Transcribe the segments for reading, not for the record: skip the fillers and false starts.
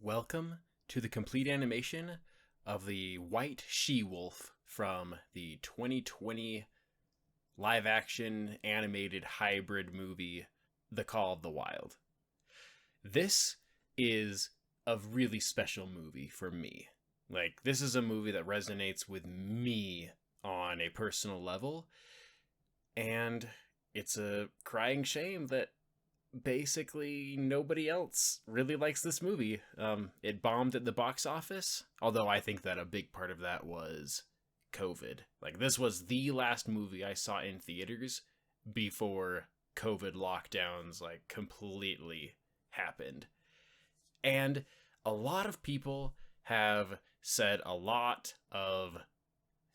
Welcome to the complete animation of the White She-Wolf from the 2020 live-action animated hybrid movie, The Call of the Wild. This is a really special movie for me. This is a movie that resonates with me on a personal level, and it's a crying shame that basically nobody else really likes this movie. It bombed at the box office, although I think that a big part of that was COVID. This was the last movie I saw in theaters before COVID lockdowns completely happened. And a lot of people have said a lot of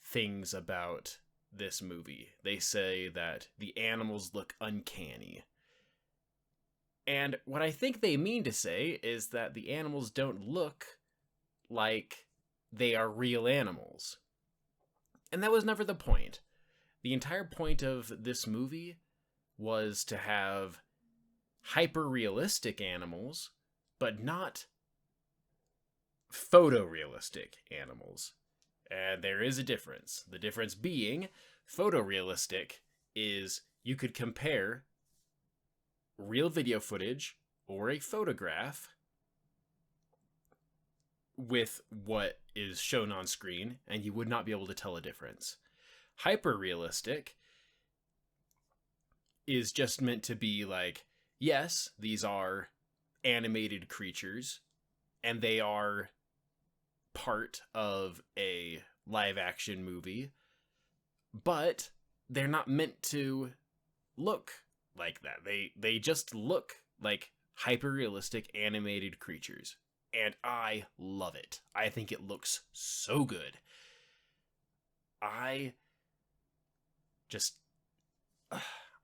things about this movie. They say that the animals look uncanny. And what I think they mean to say is that the animals don't look like they are real animals. And that was never the point. The entire point of this movie was to have hyper-realistic animals, but not photorealistic animals. And there is a difference. The difference being, photorealistic is you could compare real video footage or a photograph with what is shown on screen, and you would not be able to tell a difference. Hyper-realistic is just meant to be yes, these are animated creatures, and they are part of a live-action movie, but they're not meant to look like that. They just look like hyper-realistic animated creatures. And I love it. I think it looks so good. I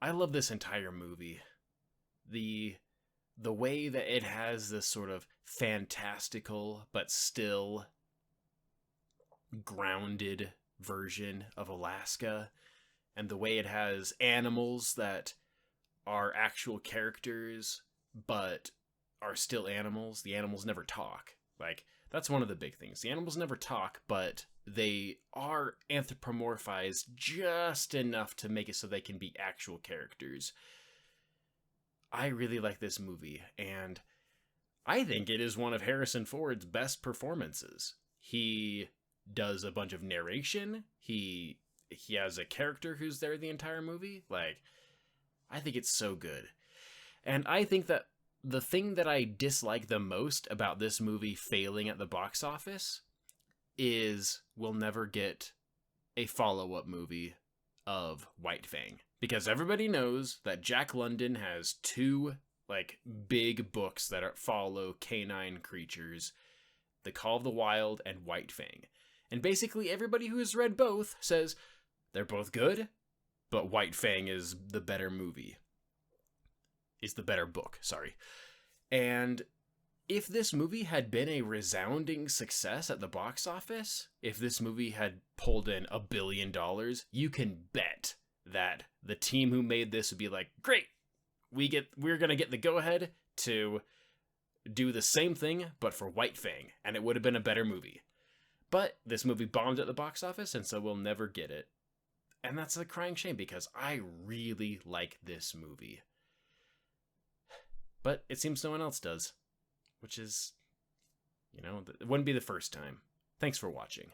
love this entire movie. The way that it has this sort of fantastical but still grounded version of Alaska, and the way it has animals that are actual characters but are still animals. The animals never talk. That's one of the big things. The animals never talk, but they are anthropomorphized just enough to make it so they can be actual characters. I really like this movie, and I think it is one of Harrison Ford's best performances. He does a bunch of narration. He has a character who's there the entire movie. I think it's so good. And I think that the thing that I dislike the most about this movie failing at the box office is we'll never get a follow-up movie of White Fang. Because everybody knows that Jack London has two big books that follow canine creatures, The Call of the Wild and White Fang. And basically everybody who has read both says they're both good, but White Fang is the better movie. Is the better book, sorry. And if this movie had been a resounding success at the box office, if this movie had pulled in $1 billion, you can bet that the team who made this would be great, we're gonna get the go-ahead to do the same thing, but for White Fang, and it would have been a better movie. But this movie bombed at the box office, and so we'll never get it. And that's a crying shame, because I really like this movie. But it seems no one else does, which is, it wouldn't be the first time. Thanks for watching.